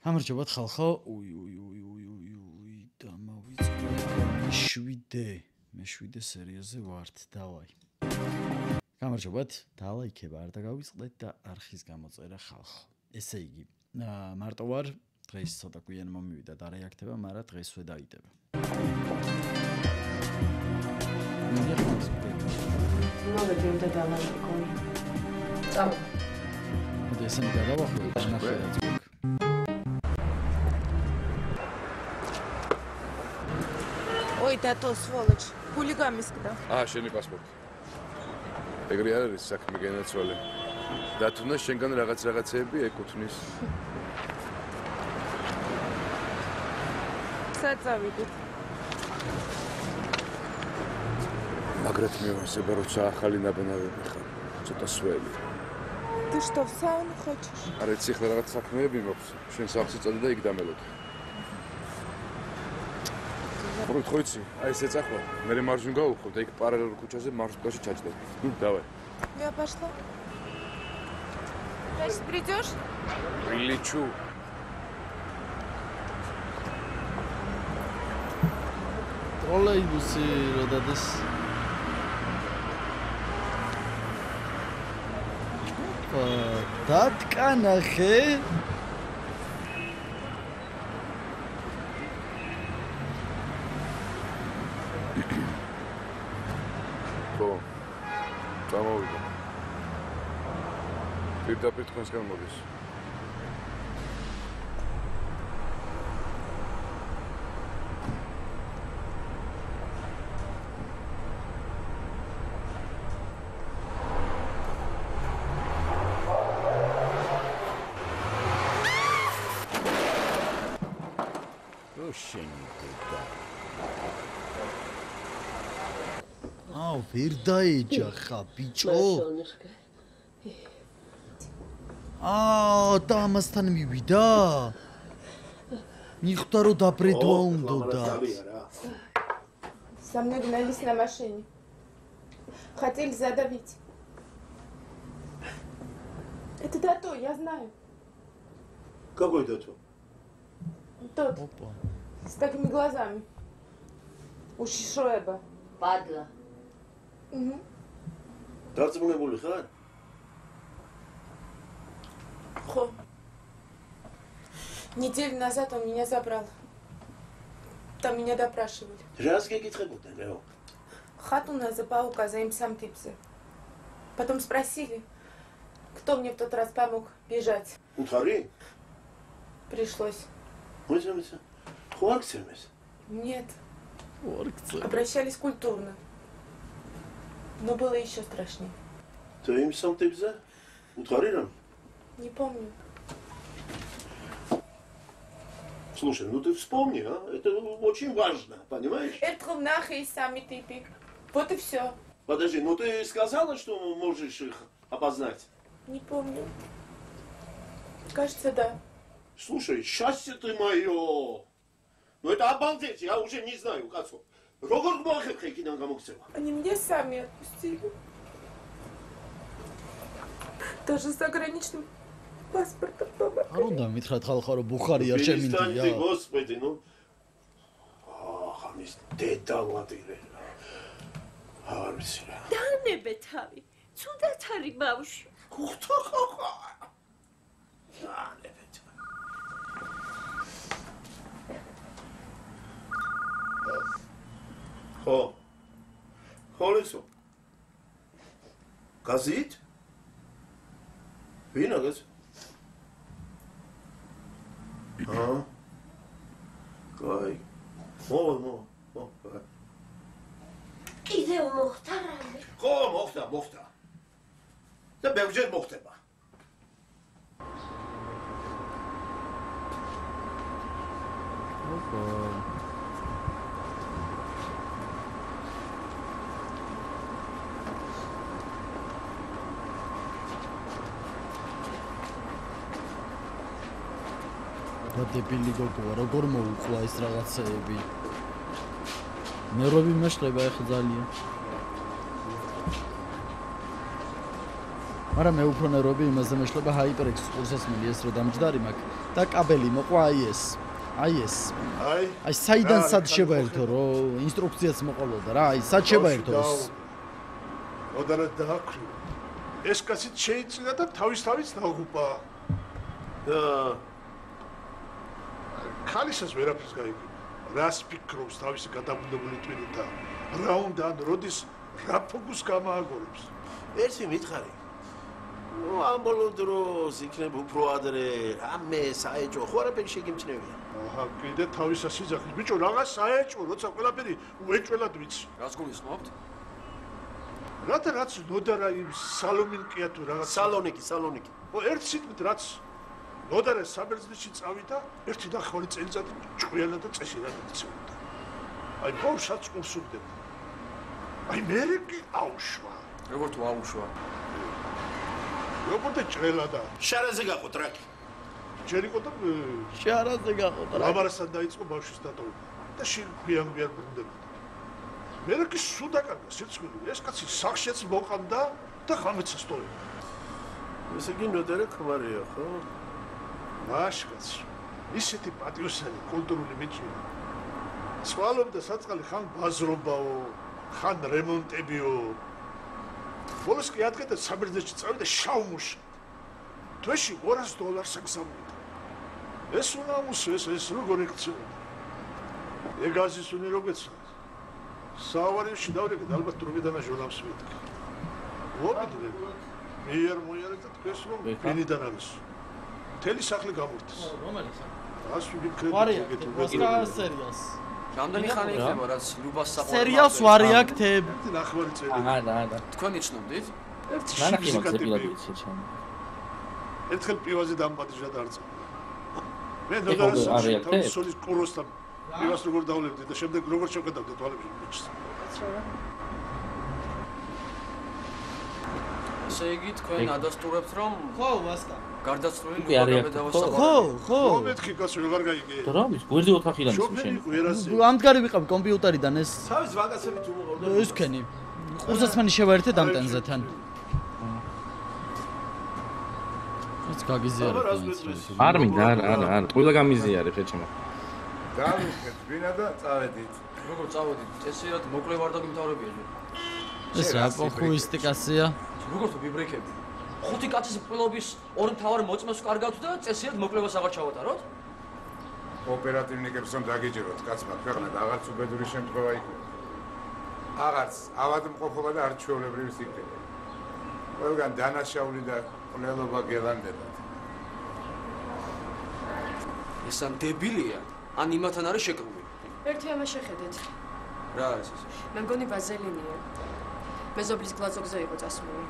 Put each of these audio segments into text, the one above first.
გამარჯობათ ხალხო. დამავიწყდა მე-7 სერიაზე ვართ. დავაი. გამარჯობათ, დალაიქება არ დაგავიწყდეთ და არხის გამოწერა ხალხო. ესე იგი, მარტო ვარ, დღეს ცოტა კვიან მომივიდა და რეაქტება, მაგრამ დღესვე დაიდება. მოგეძებდა დავაიკონი. წავა. ესენი გადავახვევით, ნახეთ. ой, დათო სვოლოჩ, გული გამისკდა. შენი პასპორტი. ეგრე არ არის საქმე განაცვალე. დათუნა შენგან რაღაცეები ეკუთვნის. საწავიდით. მაგრამ მეუბნება, როცა ახალი ნაბანავები ხარ, ცოტა სველი. Ты что, в сауну хочешь? არა, ციხლ რაღაც საქმეები მოქვს. შენ სახლში წადი და იქ დამელოდ. როგორ თქოიცი? აი ეს ეწახვა. მე მარჯვნივ გავუხობ და იქ პარალელურ ქუჩაზე მარშრუტკაში ჩაჭდები. Давай. Я пошла. Значит, придёшь? Прилечу. ტროლეიბუსი როდადეს დატკანახე წამოვიდა. პირდაპირ თქვენსგან მოდის. ვერ დაეჯახა ბიჭო. და ამასთან მივიდა. მიხვდა რომ დაბრედვა უნდოდა. Со мной гнались на машине. Хотели задавить. Это Дато, я знаю. Какой Дато? Тот. С такими глазами. Уши Шоеба. Падла. Угу. Дарцмунებული ხარ? Хо. Неделю назад он меня забрал. Там меня допрашивали. Раз გეკითხებოდნენ, რა? Хатуна паука за им сам типсы. Потом спросили, кто мне в тот раз помог бежать. Утхари? Пришлось. Моземся. Хуаксемес? Нет. Обращались культурно. Но было еще страшнее. Ты им сам типсы? Утхари? Не помню. Слушай, ну ты вспомни, а? Это очень важно, понимаешь? Эртхумнах и сами типик. Вот и все. Подожди, ну ты сказала, что можешь их опознать? Не помню. Кажется, да. Слушай, счастье ты мое! Ну это обалдеть, я уже не знаю, кацо. Они меня сами отпустили. Даже с заграничным паспортом дома. არ უნდა მითხრათ ხალხო რომ ბუხარი არ შემიძლია. Господи, ну. ამის დედალადირე. არისია. დანებე თავი. ცუდად არის ბავშვი. ხუხტო ხოხა. დანებე თავი. ხო. ხოლესო. გაზით? ვინ აგეს? კაი. მო. კიდევ მოხდა რამე? ხო, მოხდა. და ბევრჯერ მოხდება. დებილი გოგოა, როგორ მოუხვა ეს რაღაცეები. ნერვები მეშლება ეხლა ძალიან. მაგრამ მე უფრო ნერვები იმაზე მეშლება HyperX ყურსასმელი ეს რო დამჯდარი მაქვს და კაბელი მოყვა აი ეს. აი საიდან სად შევაერთო რო ინსტრუქციაც მოყოლოდა რა, აი სად შევაერთო ეს. ოდარად დააქვრივა. ეს კაცი შეიწინა და თავის დაგუპა. და ქალისას ვერაფერს გაიგო. რას ფიქრობს თავისი გადაბუნებული ტვინით და რა უნდა როდის რა ფოკუს გამააგორებს. ერთი მითხარი. ამ ბოლო დროს იქნებ უფრო ადრე რამე საეჭო ხო არაფერი შეგიმჩნევია. აჰა, კიდე თავისა სიძახის ბიჭო, რაღაც საეჭო, როცა ყველაფერი უეჭველად ვიცი. რას გულისხმობთ? რაც ნოდარა იმ სალონიკია თუ რაღაც სალონიკი. ერთ სიტყვით რაც ნოდარა საბერძნეთში წავიდა, ერთი დახმარი წელიწადი ჭკვიანა და წესირად იქცეოდა. აი ბავშვს ყურსუქდება. აი მე კი აუშვა. როგორ თუ აუშვა? როგორ და ჭრელა და შარაზე გაყო ტრაკი. ჯერიკო და შარაზე გაყო ტრაკი. ამარასთან დაიწყო ბავშვის დატოვება და გვიან ბრუნდება. მე კი სულ დაკარგა სიცხული. ეს კაცი სახშეც მოყანდა და ხამეც სტოება. ესე იგი ნოდერე ქმარია, ხო? მაშკაც. ისეთი პატიოსანი კულტურული ბიჭია. სვალობდა საწყალი ხან ბაზრობაო, ხან რემონტებიო. ბოლოს კი ადგედა საბერძნეთში წავიდა შავმუშა. თვეში $200 აგზავნიდა. ეს უნამუსო, ეს როგორ იქცევა. ეგაზის უნი როგეცა. საავარიაში დავრეკეთ ალბათ დროებიდან ჟურნალს ვიტკი. ვობიდრე. მიერ მოიარეთ და თქვენს რომ ვინიდან არის. მთელი სახლი გამორთეს. რომელიც? ასე ვიქრეთ. ვარია სერიალს. რამდენი ხანი იქნება რაც ლუბას საყვარელი? სერიალს ვარიაქტებ. ნახევარი წელი. და. თქვენ იცნობდით? ერთხელ პივაზე დამპატიჟა დაარწა. მე ნოდარასში თავის სოლის ყუროსთან პივას როგორ დავლებდი და შემდეგ როგორ შევკედავდი თვალებში ბიჭს. ესე იგი თქვენ ადასტურებთ რომ ხო, ვასკა. გარდაცვლილი კი არიაქტებ. ხო. მეთქი კაცო ვეღარ გაიგე. დროის გვერდი ოთახიდან შოფერი ყვერაზე. ამდგარი ვიყავ კომპიუტერიდან ეს თავის ვაკაცებით უმოყავდა. ეს ქენი. ყურსასმენი შევაერთე დამტენზე თან. ეს გაგიზიარებ. არ მინდა, არა, ყველა გამიზიარებ ეჩემო. დავიქეთ ვინა და წავედით. როგორ წავედით? წესიათ მოკლე ვარ და გიმთავრებია. ეს რა პოხუისტიკაცია? როგორ თუ ვიბრექები? 5 კაცის პილობის ორი მთავარი მოწმეს ვკარგავთ და წესიათ მოკლებას აღარ ჩავატაროთ? ოპერატივნიკებს რომ დაგიჭიროთ, კაცმა ქვეყნად აღარც უბედური შემთხვევა იქნება. აღარც ავადმყოფობა და არც ჩვეულებრივი სიკვდილი. ყველგან დანაშაული და ყნელობა გელანდებათ. ეს ან დებილია, ან იმათან არის შეკრული. ერთი ამას შეხედეთ. რა არის ეს? მე მგონი ვაზელინია. მეზობლის გლაზოგზე იყო წასული.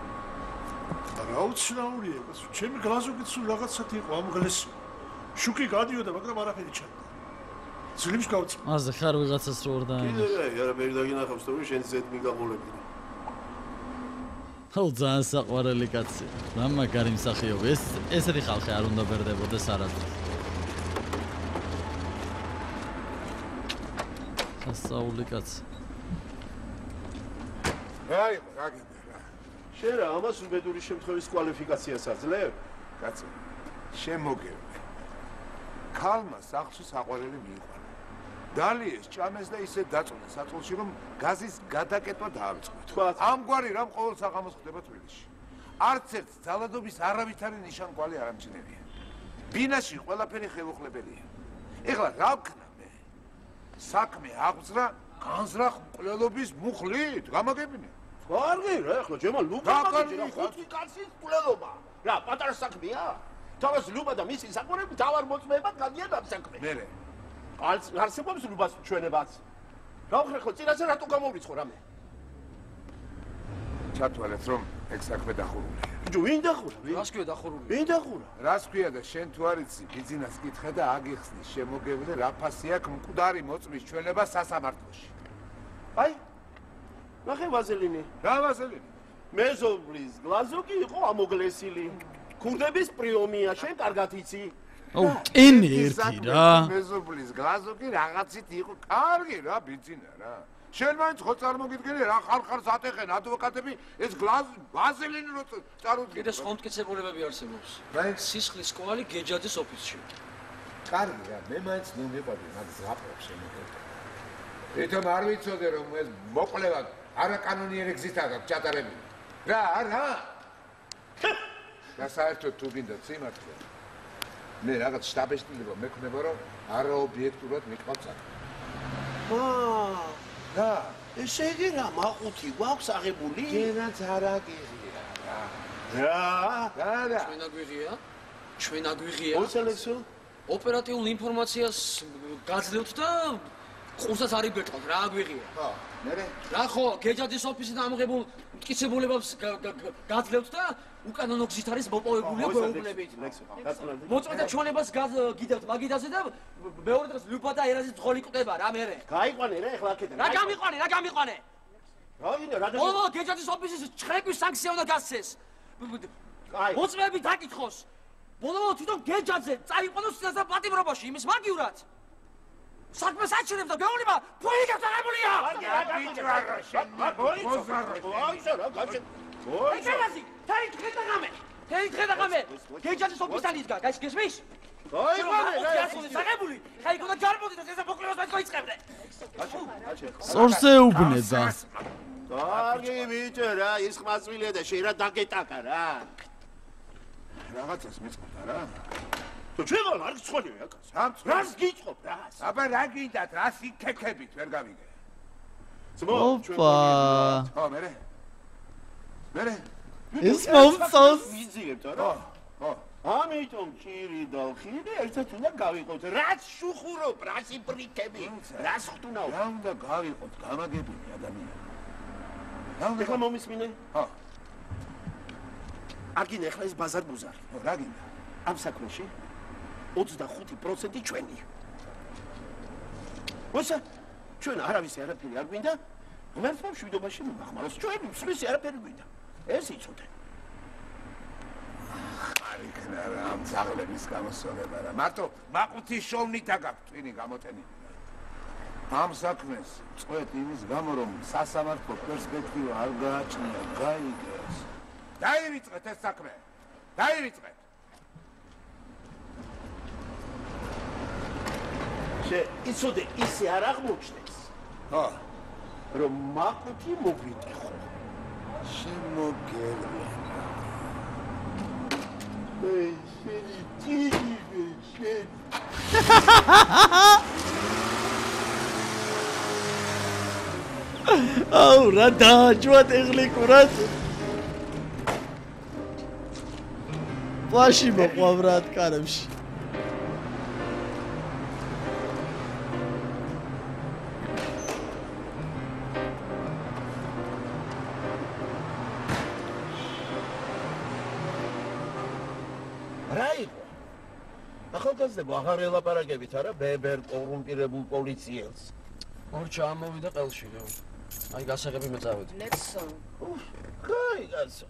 რაუცნაურია, კაცო. ჩემი გლაზოგიც სულ რაღაცათი იყო ამგლესი. შუქი გადიოდა, მაგრამ არაფერი ჩანდა. ძლივს გავწმა. მასზე ხარ ვიღაცას რო ორ და. კიდე არაფერი დაგინახავს, თორე შენ ზედ მიგაყოლებდი. ხო, ძალიან საყვარელი კაცი. რა მაგარი მსახიობი. ესეთი ხალხი არ უნდა ბერდებოდეს არასდროს. სასაული კაცი. აი, გაგიდა რა. შენ რა ამას უბედური შემთხვევის კვალიფიკაციას აძლევ? კაცო, შემოგევლე. ქალმა სახლში საყვარელი მიიყვანა. დალიეს, ჭამეს და ისე დაწუნა საწოლში, რომ გაზის გადაკეტვა დაამწყო. ამგვარი რამ ყოველ საღამოს ხდება თბილისში. არც ერთ ძალადობის არავითარი ნიშანკვალი არ ამჩნევია. ბინაში ყველაფერი ხელუხლებელია. ეხლა რა ვქნა მე? საქმე აღზრა, განზრა ყლელობის მუხლით, გამაგებინე. კარგი რა, ეხლა ჯემა ლუბა მაგიჭირა 5 კაცის ყლელობა. რა, პატარა საქმეა? თავის ლუბა და მისი საყვარელი თავარ მოწმეებად გადიან ამ საქმე. მერე არსებობს ლუბას ჩვენებაც. რა ვხრე ხო, წინასწარ რატო გამოვრიცხო რამე? ჩათვალეთ რომ ეგ საქმე დახურულია. ბიჭო, ვინ დახურა? რას ქვია დახურული? ვინ დახურა? რას ქვია და შენ თუ არ იცი, ბიძინას კითხე და აგიხსნი, შემოგევლე რა ფასი აქვს მკვდარი მოწმის ჩვენება სასამართლოში. აი, ნახე ვაზელინი. რა ვაზელინი? მეზობლის გლაზოკი იყო ამოგლესილი. ქურდების პრიომია, შენ კარგად იცი. აუ, კენი ერთი რა. მეზობლის გლაზოკი რაღაცით იყო. კარგი რა, ბიძინა რა. შენ მაინც ხო წარმოგიდგენი რა ხარ სატეხენ ადვოკატები ეს ვაზელინი რო წარუდგენ. კიდე სხვა მტკიცებულებები არსებობს. სისხლის კვალი გეჯაძის ოფისში. კარგი რა, მე მაინც ნუ მიყვები მაგ ზღაპრებს შემოგეთ. თვითონ არ ვიცოდე რომ ეს მოკვლევა არაკანონიერი გზით აქვს ჩატარებული. რა? და საერთოდ თუ გინდა სიმართლე. მე რაღაც შტაბ-ეშტილება მექნება რომ არაობიექტურად მიყავ საქმე. რა, ესე იგი რა მაყუთი გვაქვს აღებული? გენაც არ აგიღია რა. ჩვენ აგვიღია. ოცელესო? ოპერატიულ ინფორმაციას გაძლევთ და ყურსაც არ იბეჭყავთ, რა აგვიღია. ხო, მერე? რა ხო, გეჯაძის ოფისიდან ამღებულ მტკიცებულებებს გაძლევთ და უკანონო გზით არის მოპოვებული გვეუბნებით. მოწმეთა ჩვენებას გიდევთ მაგიდაზე და მეორე დღეს ლუპა და ერაზის ძღოლი კვდება რა მერე. გაიყვანე რა ეხლა აქედან. რა გამიყვანე? რა გინდა რა ო, გეჯაძის ოფისის ხრეკვის სანქცია უნდა გასცეს. მოწმეები დაკითხოს. ბოლომდე თვითონ გეჯაძე წაიყვანოს სინაზა პატიმრობაში იმის მაგივრად. საქმე საჩერებს და გეუბნება ფული გასაღებულია. გეჯაძე, თერი დღე და ღამე. გეჯაძის ოფისთან იდგა, გესმის? გაიყვანე რა. საღებული. ხაი გონდა ჯარბოდი და ესე მოკლებას მაინც მოიწყებდე. სწორზე უბნედა. კარგი ბიჭო რა, ის ხმაწვილია და შენ რა დაგეტაკა რა. რაღაცას მეწყობდა რა. თუ ჩვენ არ გწხოვია კაცს. რას გიწყობ რა? აბა რა გინდათ, რას იქექებით ვერ გავიგე. ოპა. ხო, მერე? ეს მომწონს. ვიზიებთ რა? ხო. ამიტომ ჭირი და ხიდი ერთად უნდა გავიყოთ. რაც შუხურობ, რას იფრიკები? რას ხტუნავ? რა უნდა გავიყოთ, გამაგებული ადამიანი. ეხლა მომისმინე? ხო. აგინე ახლა ეს ბაზარ-ბუზარი. რა გინდა? ამ საქმეში 25% ჩვენია. ოსა, ჩვენ არავის არაფერი არ გვინდა. ღმერთმა მშვიდობაში მოგახმაროს. ჩვენ მსხვისი არაფერი გვინდა. ეს იცოდე. არ იქნა რა ამ ძაღლების გამოსწორება რა. მარტო მაყუთის შოვნით აგაქვთ ტვინი გამოტენილი. ამ საქმეს წვეთ იმის გამო რომ სასამართლო პერსპექტივა არ გააჩნია, გაიგეს. დაივიწყეთ ეს საქმე. დაივიწყეთ. იცოდე ისე არ აღმოჩნდეს. ხო. რომ მაყუთი მოგვიტეხო. შემოგელვა. აუ რა დააჯვათ ეხლიკურად. პლაში მოყვავრად კარებში. ახალგაზრდებო აღარ ელაპარაკებით არა ბებერ კორუმპირებულ პოლიციელს. ორჩა ამოვიდა ყელში. აი გასაღები მეწავედი. ლექსო. კაი გასო.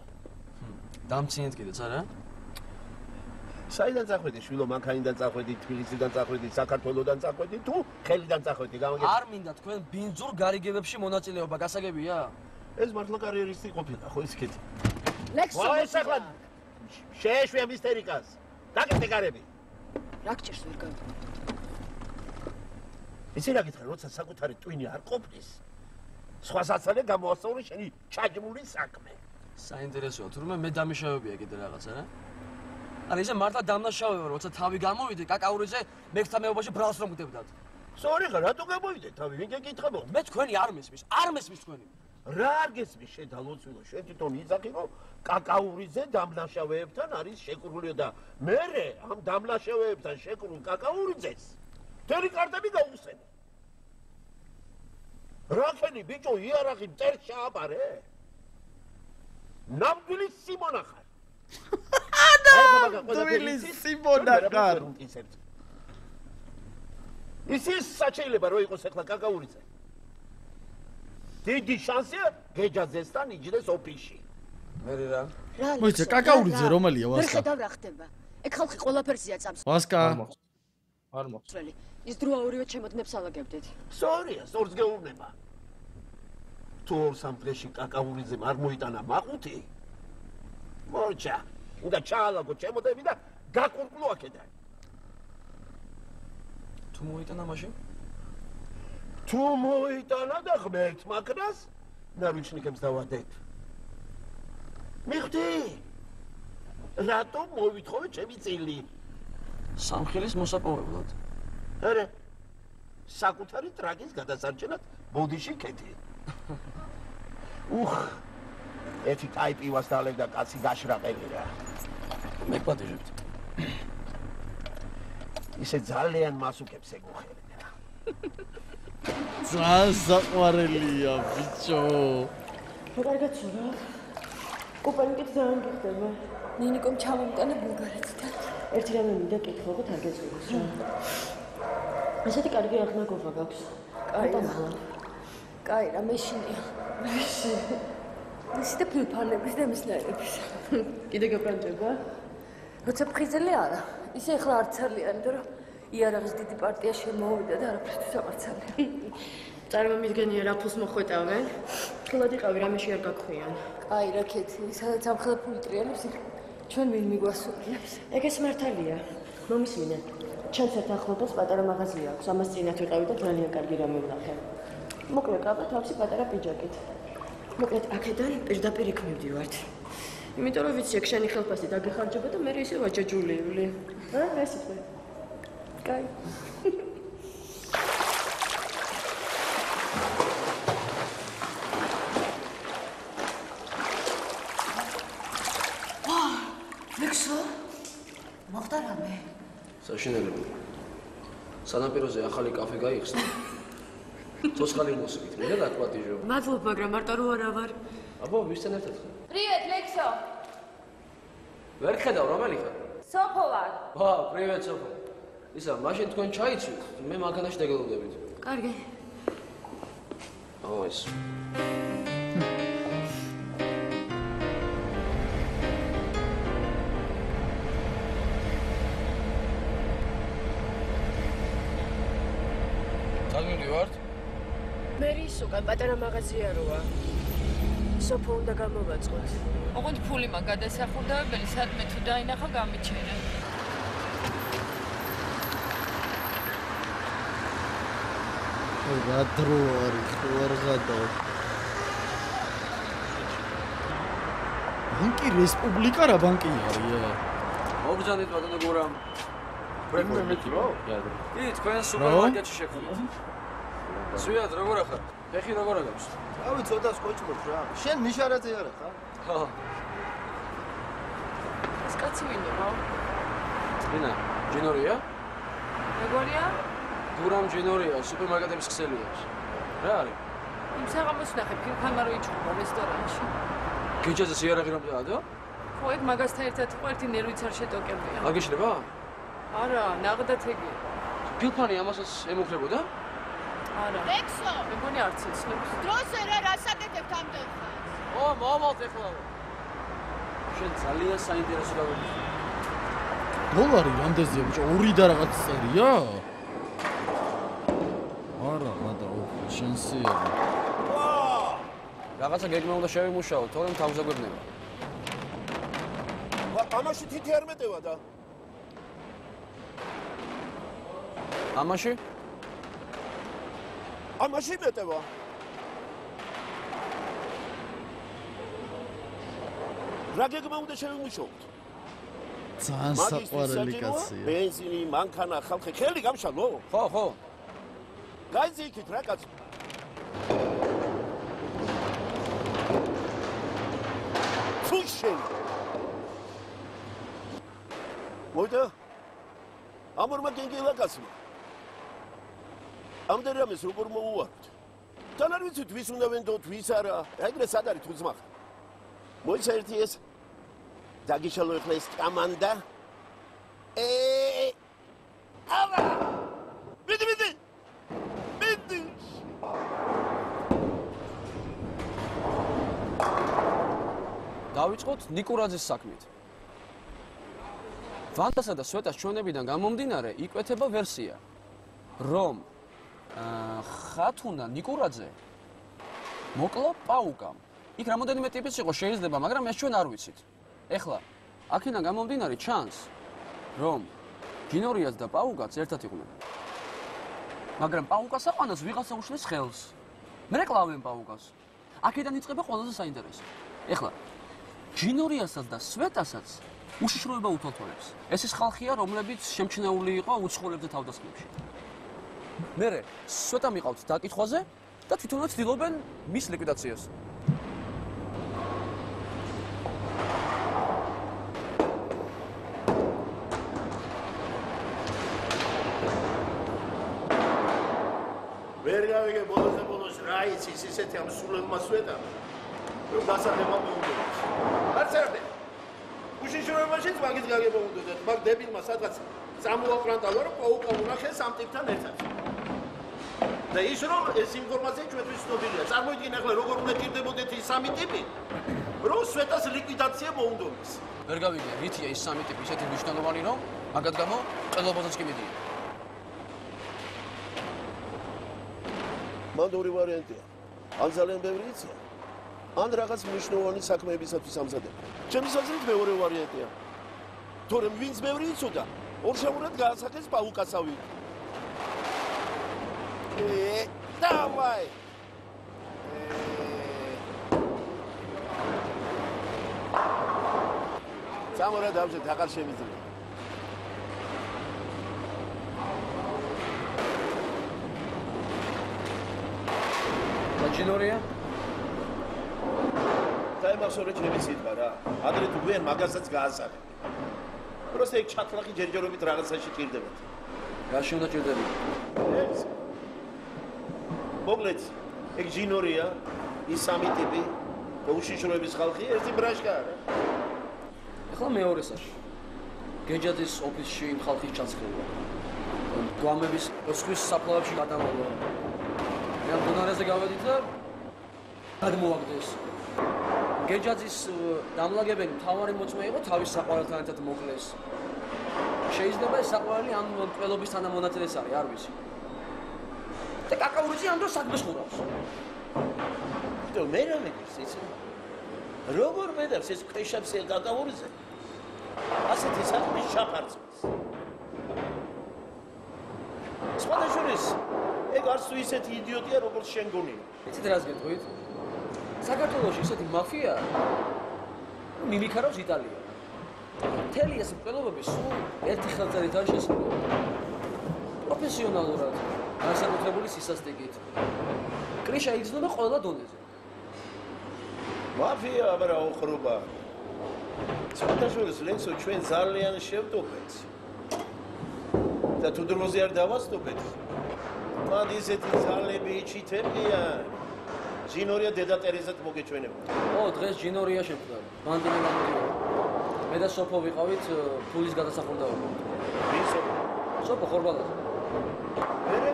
დამცინეთ კიდეც არა? საიდან წახვედი შვილო მანქანიდან წახვედი თბილისიდან წახვედი საქართველოსდან წახვედი თუ ხელიდან წახვედი გამოგე არ მინდა თქვენ ბინძურ გარიგებებში მონაწილეობა გასაგებია? ეს მართლა კარიერისტი ყოფილა ხო ისქეთი. ლექსო. ეს ახლა შეეშვია მისტერიკას. დაგეთე გარები. რა გჭირს ვერ გავიგე. იცი რა გითხრა, როცა საკუთარი ტვინი არ ყოფნის, სხვა საცალე გამოასწავლე შენი ჩაჯმული საქმე. საინტერესოა, თურმე მე დამიშავებია კიდე რაღაც, არა? არა, ისე მართლა დამნაშავეა, როცა თავი გამოვიდე კაკაურიზე მეხთამეობაში ბრალს რომ გდებდათ. სწორი ხარ, რატო გამოვიდე თავი? ვინ გეკითხებო? მე თქვენი არ მესმის თქვენი. რა არ გესმის შენ დალოცულო, შენ თვითონ იზახი რომ კაკაურიზე დამნაშავეებთან არის შეკრული და მე ამ დამნაშავეებთან შეკრულ კაკაურიძეს თერი კარტები გაუხსენე. რაკენი ბიჭო იარაღი მწერ შეაბარე? ნამდვილი სიმონა ხარ. ნამდვილი სიმონა ხარ. ის საჩეილება რო იყოს ახლა კაკაურიძე. დიდი შანსია გეჯაძესთან იჯდეს ოფისში. მე რა? მოიცა კაკაურიძე რომელია ვასკა? ვერ ხედავ რა ხდება. ეგ ხალხი ყველაფერს იაწამს. ვასკა. არ მოხ. ის დროა ორივე ჩემოდნებს ალაგებდეთ. სწორია, სწორს გეუბნება. თუ 2-3 დღეში კაკაურიძემ არ მოიტანა მაყუთი, მორჩა, უნდა ჩაალაგო ჩემოდები და გაკურკლო აქედან. თუ მოიტანა მაშინ? თუ მოიტანა და ღმერთ მაკრას, ნარუჩნიკებს დავადეთ. მიხდი? რატომ მოვითხოვე ჩემი წილი? სამხილის მოსაპოვებლად. არა. საკუთარი ტრაგის გადასარჩენად ბოდიში კეთი. ერთი ტაიპივას დალებდა კაცი გაშრაყელი რა. მე პატიჟებთ. ისე ძალიან მასუკებს ეგუხერდა. ძალიან საყვარელია ბიჭო. კარგად რა. კოპანიკით ძალიან გიხდება. ნინიკომ ჩამომტანა ბულგარეთიდან. ერთი რამე მინდა კითხულობთ არ გეწევს რა. ესეთი კარგი აღნაგობა გაქვს. კაი რა მეშინია. ისე და ფილფანების და მისნაირების. კიდე გეპრანჭება? როცა ფხიზელი არა. ისე ახლა არც არლია, იმიტომ რომ იარაღის დიდი პარტია შემოვიდა და არაფრისთვის აღარცალია. წარმომიდგენია რა ფულს მოხვეტავენ? თულად იყავი რამეში არ გაგხვიან. კაი რა კეთი, სადაც ამხელა ფული ტრიალებს, ჩვენ ვინ მიგვასურლებს. ეგეც მართალია. მომისმინე. ჩემს ერთ ახლობას პატარა მაღაზია აქვს. ამას წინათ ვიყავი და ძალიან კარგი რამე ვნახე. მოკლედ ყავდა თავისი პატარა პიჯაკით. მოკლედ აქედან პირდაპირ იქ მივდივართ. იმიტომ რომ ვიცი, შენი ხელფასი დაგეხარჯება და მე ისე ვაჯაჯულიული. რა სიტყვი? კაი. ლექსო? მოხდა რამე? საშინელება. სანაპიროზე ახალი კაფე გაიხსნა. ცოცხალი მუსიკით, მინდა დაგპატიჟო. მადლობა, მაგრამ მარტო რო არა ვარ. აბა, ვისთან ერთად ხარ? Привет, Лексо. ვერ ხედავ, რომელი ხარ? Სოფო ვარ. Привет, Сofo. ისა, მაშინ თქვენ ჩაიცვით, მე მანქანაში დაგელოდებით. კარგი. ეს. მივდივართ? მე ის უკან პატარა მაღაზია როა. სოფო უნდა გამოვაწყოთ. ოღონდ ფული მაგ გადასახურდებელი, სადმე თუ დაინახო გამიჩერე. რა დრო არის, ხوار გადავ. ბანკი რესპუბლიკა რა ბანკი არია? მოგზავნით ბატონო გურამ. პრემიუმეტრო? კი, თქვენ სუპერმარკეტში შეგხვდით. ზვიად, როგორ ახარ? ფეხი როგორ აგავს? რავი, ცოტა სკოჭმობს რა. შენ ნიშარაძე არა ხარ? ხო. ეს კაცი ვინია? ვინა? ჯინორია? როგორია? გურამ ჯინორია, სუპერმარკეტების ქსელი აქვს. რა არის? იმ საღამოს ნახე ფილმმა რო იჭრობა რესტორანში. გიჩაზე სიარაღი რომ დაადო? ხო, ეგ მაგასთან ერთად იყო ერთი ნერვიც არ შეტოკებია. აგიშლება? არა, ნაღდათ ეგია. ფილფანი ამასაც ემუქრებოდა? არა. ლექსო. მეგონი არც იცნობს. დროზე რა რასაკეთებთ ამდენ ხანს? მომალთ ეხლა. შენ ძალიან საინტერესო დავიბი. დოლარი რამდენზეა ბიჭო? 2 და რაღაც წერია? არა, გადა, შენსია. რაღაცა გეგმა უნდა შევიმუშაო, თორემ თავზაგვებნება. ამაში თითი არ მეტევა და ამაში? ამაში მეტევა. რა გეგმა უნდა შევიმუშაოთ? ძალიან საყვარელი კაცია. ბენზინი, მანქანა, ხალხი, ხელი გამშალო? ხო, ხო. გაიძი იქით რა კაცო. ფუშენ. მოიდა? ამორმა გენგელა კაცმა. ამდენ რამეს როგორ მოუვართ? თან არ ვიცით ვის უნდა ვენდოთ, ვის არა. ეგრე სად არის თუ ძმახ? მოიცა ერთი ეს დაგიშალო ეხლა ეს კამანდა. აბა! მიდი! დავიწყოთ ნიკურაძის საქმით. ვანდასა და სვეტას ჩვენებიდან გამომდინარე იკვეთება ვერსია, რომ ხათუნა ნიკურაძე მოკლო პაუკამ. იქ რამოდენიმე ტიპიც იყო შეიძლება, მაგრამ ეს ჩვენ არ ვიცით. ეხლა აქედან გამომდინარე ჩანს, რომ ჯინორიაც და პაუკაც ერთად იყვნენ. მაგრამ პაუკას აყვანას ვიღაცა უშლის ხელს. მე კლავენ პაუკას. აქედან იწყება ყველაზე საინტერესო. ეხლა ჯინორიასაც და სვეტასაც უშიშროება უთვალთვალებს. ეს ის ხალხია, რომლებიც შემჩნეული იყო უცხოელებზე თავდასხმებში. მერე სვეტამ იყავთ დაკითხვაზე და თვითონაც ცდილობენ მის ლიკვიდაციას. ვერ გავიგე ბოლოს რა იცის ისეთი ამ სულებმა სვეტა რომ დასადება მოუნდოდათ. არც არა. უშიშროებაშიც მაგის გაგება უნდათ, მაგ დებილმა სადღაც წამოაყრანტალა რომ პაუკა უნახეს ამ ტიპთან ერთად. და ის რომ ეს ინფორმაცია ჩვენთვის ცნობილია. წარმოიდგინე ახლა როგორ უნდა ჭირდებოდეთ ის სამი ტიპი, რომ სვეტას ლიკვიდაცია მოუნდომეს. ვერ გავიგე, რითია ის სამი ტიპი ისეთი მნიშვნელოვანი, რომ მაგათ გამო ყელობაზეც კი მიდია. მან ორი ვარიანტია. ან ძალიან ბევრი იცია, ან რაღაც მნიშვნელოვანი საქმეებისათვის ამზადება. ჩემს აზრით მეორე ვარიანტია. თორემ ვინც ბევრი იცოდა, ორშაბათად გაასახეს პაუკასავი. დავაი. სამორა დავზეთ, აღარ შემიძლია. ჯინორია? დაიმახსოვრე ჩემი სიტყვა რა. ადრე თუ გვიან მაგასაც გაასახე. პროსტა ეგ ჩათლახი ჯერჯერობით რაღაცაში ჭირდებათ. რაში უნდა ჭირდებოდა? ეს. მოკლედ, ეგ ჯინორია, ის სამი ტიპი, უშიშროების ხალხი, ერთი ბრაშკა რა. ახლა მეორე საში. გენჯაძის ოფისში იმ ხალხის ჩაცხრილობა. გვამების ოცხვის საფლავებში გადამალვა. მე ამ დონარეზე გავედით და გადმოვაგდეს. გენჯაძის დამლაგებელი მთავარი მოწმე იყო თავის საყვარელთან ერთად მოკლეს. შეიძლება ეს საყვარელი ამ ყველობის თანამონაწილეს არის, არ ვიცი. და კაკაურიძე ამ დროს საქმეს ხურავს. და მე რა მეკითხს იცი? როგორ მედარს ეს ქვეშაპს კაკაურიძე? ასეთი საქმე შაფარწმის. სხვადასხვის ეგ არც თუ ისეთი იდიოტია, როგორც შენ გონია. იცით რას გეტყვით? საქართველოში ისეთი მაფია მიმიქარავს იტალია. მთელი ეს მკვლელობები სულ ერთი ხელწერითაა შესრულებული. პროფესიონალურად, განსაკუთრებული სისასტიკით. კრიშა იგრძნობა ყველა დონეზე. მაფია აბა ოხრობა. სხვადასხვის ლენსო ჩვენ ძალიან შევტოვეთ. და თუ დროზე არ დავასწობეთ. მან ისეთი ძალები იჩითებიან. ჯინორია დედა ტერეზად მოგეჩვენება. ო, დღეს ჯინორია შეხვდა. ბანდინი გამოდიოდა. მე და სოფო ვიყავით ფულის გადასახურდაობა. ვინ სოფო? სოფო ხორბალაძე. მერე?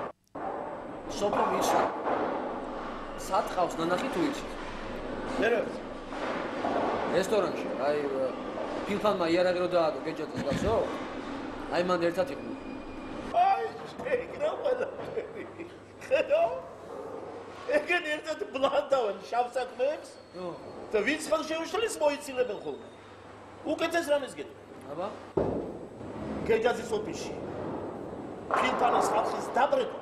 სოფო მისვა. სატყავს ნანახი თუ იცით? მერე? რესტორანში, აი ფილფანმა იარაღი რო დააგო გენჯაძის გასო. აი მან ერთად იყო. აი, ეგრე ყველაფერი. ხედო? ეგენ ერთად ბლანდავენ შავსაქმეებს? და ვინც ხალ შეუშლის მოიცილებენ ხოლმე. უკეთეს რამეს გეტყვი. აბა? გენჯაძის ოფისში. ფილფანის ხალხის დაბრება.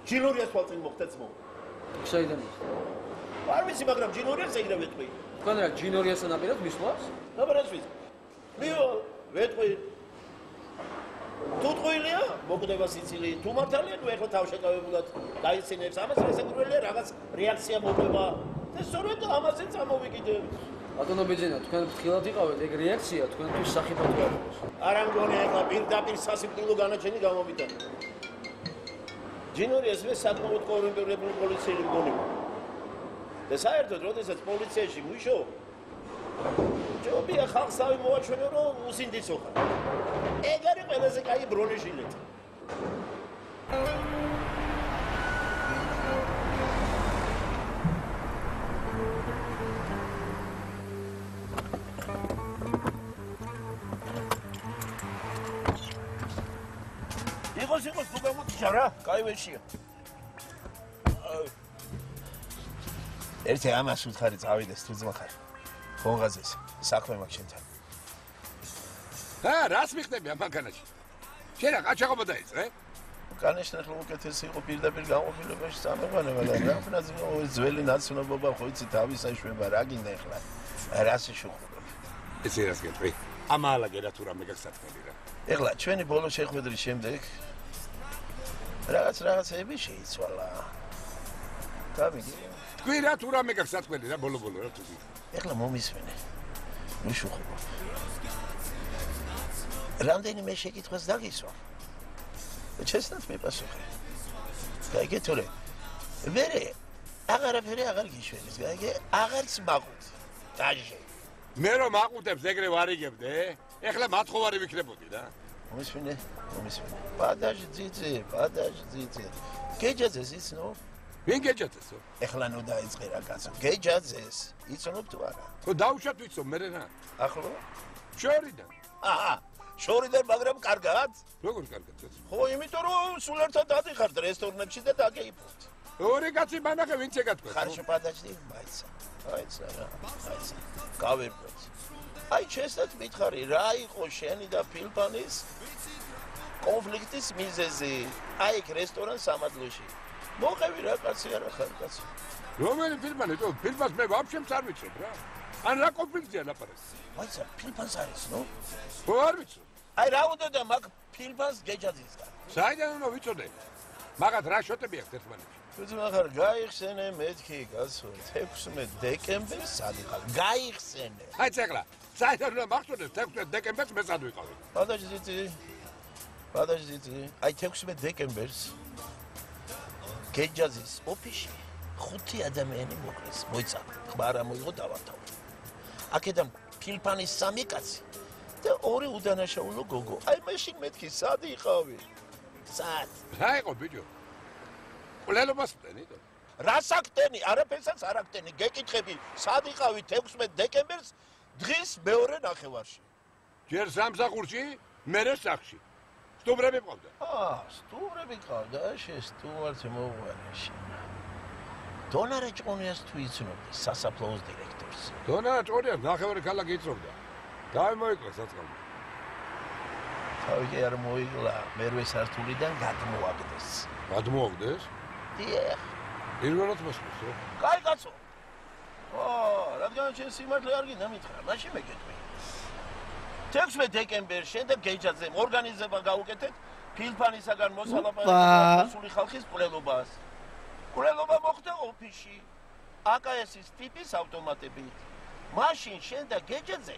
ჯინორიას თვალწინ მოხდა ძმო. საიდან? არ ვიცი, მაგრამ ჯინორიას ეგრე ვეტყვი. თქვენ რა ჯინორიასთან აპირებთ მისვლას? აბა რას ვიცი? მიო, ვეტყვი. თუ ტყუილია, მოკვდება სიცილი. თუ მართალია, ნუ ეხლა თავშეკავებულად დაიცინებს ამას, რასაკურველია რაღაც რეაქცია მოყვება. და სწორედ ამაზე წამოვიკიდებთ. ბატონო ბიძინა, თქვენ ფრთხილად იყავით, ეგ რეაქცია თქვენთვის სახიფათო არის. არა მგონი ეხლა პირდაპირ სასიკვდილო განაჩენი გამომიტანა. ჯინორიას მე საკმაოდ კორუმპირებული პოლიციელი მგონი. და საერთოდ, როდესაც პოლიციაში მუშაობ, ჯობია ხალხს თავი მოვაჩვენო, რომ უსინდისო ხარ. ეგ არის ყველაზე კაი ბრონიშილეთი. იყოს თუ გამოჩა რა, კაი ვეშია. ერთი ამას უთხარი წავიდეს თუ ძმა ხარ. ხონღაზეს საქმე მაქვს შენთან. რას მიხდები ამ მანქანაში? შენ რა ყაჩაღობა დაიწყე? განეშნახლა უკეთესი იყო პირდაპირ გამოყენებაში წამოყენება და რაფნაზე ძველი ნაცნობობა ხო იცი თავის აშვება რა გინდა ახლა? რას შეხვდები? ესე რას გეტყვი? ამალა გერა თუ რამე გასათქმელი რა. ეხლა ჩვენი ბოლო შეხვედრის შემდეგ რაღაცები შეიცვალა. გამიგი. თქვი რა თუ რამე გასათქმელი რა ბოლო რა თუ. ეხლა მომისმენე. მიშუხობა. რამდენიმე შეკითხვას დაგისვა. ჩესნათ მიპასუხე. გაიგეთორე. მერე აღარაფერი აღარ გიშვენის, გაიგე? აღარც მაყუთ. დაჟე. მე რომ აყუტებს ეგრე ვარიგებდე, ეხლა მათხოვარი ვიქნებოდი რა. მომისმენე. პადაჟძიცი. გეჯაძეს იცნო? ვინ გეჯაძესო? ეხლა ნუ დაიწყე რა კაცო. გეჯაძეს. იცნობ თუ არა? ხო დაუშვათ ვიცო მე რა. ახლა? შორიდან. შორიდან მაგრამ კარგად? როგორ კარგად? ხო, იმიტომ რომ სულ ერთად დადიხართ რესტორნებში და დაგეიფოთ. ორი კაცი მანახე ვინც ეკათქვეს. ხარშო პადაჟდი, მაიცა რა. გავერკვეთ. აი შესაძლოა მითხარი რა იყო შენი და ფილპანის კონფლიქტის მიზეზი? აი ეგ რესტორან სამადლოში. მოყევი რა კაცი არა ხარ კაცი. რომელი ფილპანი? თო ფილპას მე ვაფშემ არ ვიცნობ რა. ან რა კონფლიქტია ლაპარაკი? მაიცა ფილპანს არის ნო? ხო არ ვიცნობ. აი რა უნდა და მაგ ფილპანს გეჯაძისგან. საიდან უნდა ვიცოდე? მაგათ რა შოტები აქვს ერთმანეთში? თუმცა ხარ გაიხსენე მეთქი კაცო 16 დეკემბერს სადიყავ. გაიხსენე. აი წეგლა. საიდან უნდა მახსოვდეს 16 დეკემბერს მე სად ვიყავი? პადაჟდიცი. აი 16 დეკემბერს გეჯაძის ოფისში 5 ადამიანი მოკლეს. მოიცა. ხმარა მოიღო დავართავ. აქედან ფილპანის 3 კაცი და 2 უდანაშაულო გოგო. აი მაშინ მეთქი სად იყავი? სად? რა იყო ბიჭო? ყოლელობას ხდენი და რას აქტენი? არაფერსაც არ აქტენი. გეკითხები, სად იყავი 16 დეკემბერს დღის მეორე ნახევარში? ჯერ სამსახურში, მერე სახლში. სტუმრები მყავდა? სტუმრები მყავდა, სტუმარს მოუღარეში. დონარა ჭყონიას თუ იცნობდი, სასაფლაოს დირექტორს. დონარა ჭყონიას ნახევარი ქალაქი იცნობდა. გამოიკლეს საწყობი. თავი არ მოიგლა, მერვე სართულიდან გადმოაგდეს. გადმოაგდეს? დიახ. პირველად მოსმის, რა? კაი კაცო. რადგან შენ სიმართლე არ გინდა მითხრა, მაშინ მეკეთვი. 16 დეკემბერს შემდეგ გეჯაძემ ორგანიზება გაუკეთეთ ფილფანისაგან მოსალაპარაკებლად სული ხალხის ყრელობას. ყრელობა მოხდა ოფისში. აკაესის ტიპის ავტომატებით. მაშინ შენ და გეჯაძე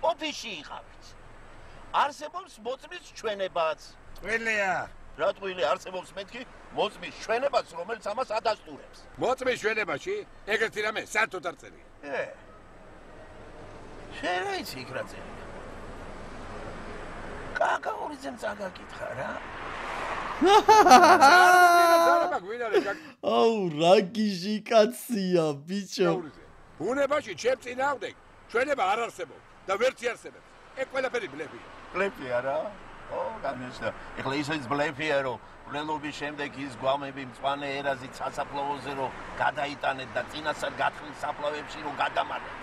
ოფისში იყავით. არსებობს მოწმის ჩვენებაც. ტყუილია. რა ტყუილი არსებობს მეთქი? მოწმის ჩვენებაც, რომელიც ამას ადასტურებს. მოწმის ჩვენებაში ეგრეთი რამე საერთოდ არ წერია. შენ რა იცი იქ რა წერია? კაკაურიძემ წაგაკითხა რა. აუ რა გიჟი კაცია ბიჭო. ბუნებაში ჩემ წინააღმდეგ ჩვენება არ არსებობს და ვერც იარსებებს. ეგ ყველაფერი ბლეფია. ბლეფია რა? განეშდა. ეხლა ისიც ბლეფია რომ ბრელობის შემდეგ ის გვამები მწვანე ერაზით სასაფლაოზე რომ გადაიტანეთ და წინასწარ გათხრილ საფლავებში რომ გადამარეთ.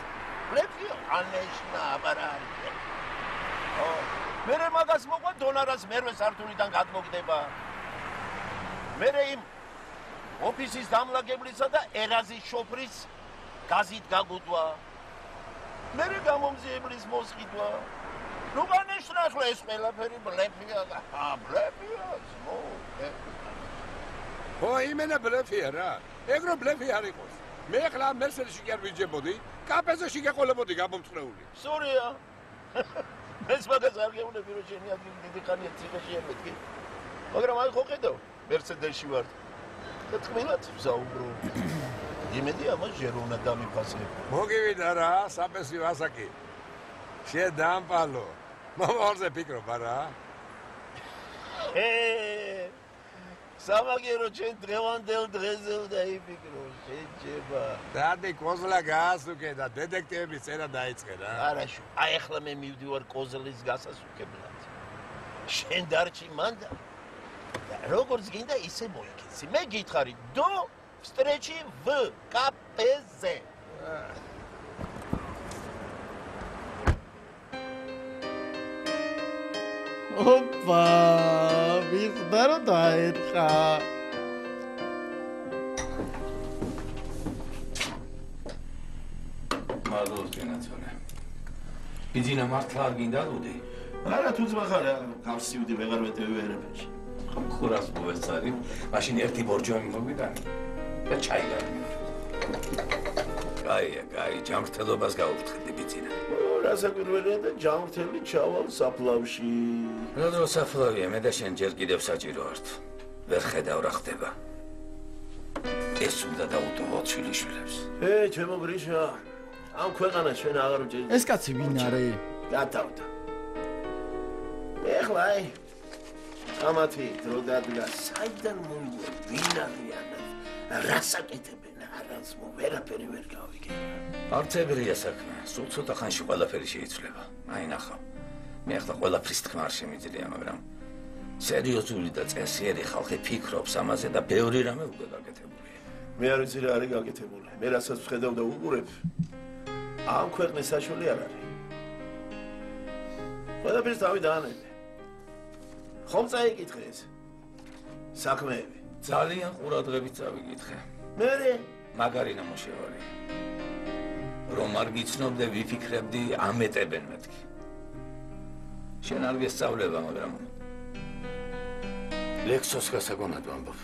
ბლეფია განეშდა აბარა. მერე მაგას მოყვა დონარას მერვე სართულიდან გადმოგდება. მერე იმ ოფისის დამლაგებლისა და ერაზის შოფრის გაზით გაგუდვა. მერე გამომძიებლის მოსყიდვა. ნუ განეშნახლა ეს ყველაფერი ბლეფია და ბლეფია ზმო. ხო იმენა ბლეფია რა. ეგ რომ ბლეფი არ იყოს. მე ხლა მერსედში კი არ ვიჯებოდი, კაპეზეში გეყოლებოდი გამომწყრეული. სურია. ეს მაგას არ გეუბნები რომ შენი ადგილი დიდი ხანია ციხეში ემეთქი. მაგრამ აი ხო ხედავ, მერსედესში ვარ. და თქმილად ვსაუბრო. იმედი ამას ჯერ უნდა დამიფასებ. მოგივიდა რა, საპესი ვასაკი. შენ დამპალო. მომავალზე ფიქრობ არა? სამაგერო ჩვენ დღევანდელ დღეზე უნდა იფიქრო, შეჯება. დადი კოზლა გაასუკე და დეტექტივების წერა დაიწყე რა. არაშო, აი ახლა მე მივდივარ კოზლის გასასუკებლად. შენ დარჩი მანდა. და როგორც გინდა ისე მოიქცი. მე გითხარი, დო встречи в პეზე. ოპა, ვიხდა რომ დაერხა. მადლობთ გენაცვალე. იძინა მართლა არ გინდა ლუდი? არა თუ ძმახარ გავსივდი ვეღარ ვეტევი ერებაში. ხომ ხურას მოვეცარი, მაშინ ერთი ბორჯომი მოგვიტანი და ჩაიგარი. კაი, ჯანმრთელობას გაუფრთხილდი ბიძინა. რასაკვირველია და ჯანმრთელი ჩავალ საფლავში. რა დრო საფლავია, მე და შენ ჯერ კიდევ საჭირო ვართ. ვერ ხედავ რა ხდება. ეს უნდა დაუტოვოთ შვილიშვილებს. ჩემო გრიშა, ამ ქვეყანას ჩვენ აღარ ვჭირდება. ეს კაცი ვინ არის? გათავდა. ეხლა აი ამათი დრო დადგა, საიდან მოიგო, ვინ არიან? რასაკეთებენ არანს ვერაფერი ვერ გავიგე. არცებია საქმე, სულ ცოტა ხანში ყველაფერი შეიცვლება. აი ნახავ. მე ახლა ყველაფრის თქმა არ შემიძლია, მაგრამ სერიოზული და წესიერი ხალხი ფიქრობს ამაზე და ბევრი რამე უკვე გაკეთებულია. მე არ ვიცი რა არის გაკეთებული. მე რასაც ვხედავ და ვუყურებ, ამ ქვეყნის საშუალე არ არის. ყველაფერს თავი დაანებე. ხომ წაიკითხე ეს? საქმეები. ძალიან ყურადღებით წავიკითხე. მერე მაგარი ნამუშევარი. რომ არ გიცნობდე, ვიფიქრებდი, ამეტებენ მეთქი. შენ არ გესწავლება, მაგრამ ლექსოს გასაგონად ვამბობ.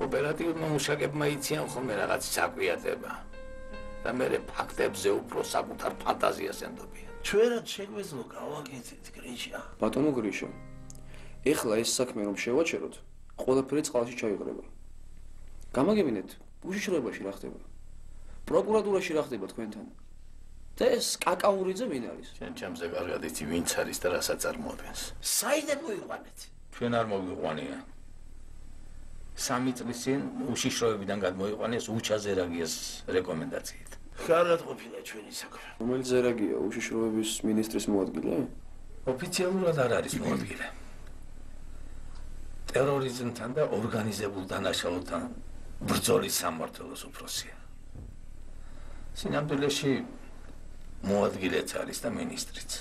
ოპერატიულმა მუშაკებმა იციან ხოლმე რაღაც საკვიათება და მერე ფაქტებზე უფრო საკუთარ ფანტაზიას ენდობიან. ჩვენად შეგვეძლო გავაკეთეთ, გრიშა. ბატონო გრიშა, ეხლა ეს საქმე რომ შევაჩეროთ, ყველაფერი წყალში ჩაიღრება. გამაგებინეთ, უშიშროებაში რა ხდება? პროკურატურაში რა ხდება თქვენთან? და ეს კაკაურიძე ვინ არის? შენ ჩემზე კარგად იცი ვინც არის და რასაც წარმოადგენს. საიდან მოიყვანეთ? ჩვენ არ მოგვიყვანია. 3 წლის წინ უშიშროებიდან გადმოიყვანეს უჩა ზერაგიას რეკომენდაციით. ხარად ყოფილა ჩვენი საქმე. რომელიც ზერაგია უშიშროების მინისტრის მოადგილე? ოფიციალურად არ არის მოადგილე. ტერორიზმთან და ორგანიზებულ დანაშაულთან ბრძოლის სამმართველოს უფროსია. სინამდვილეში მოადგილეც არის და მინისტრიც.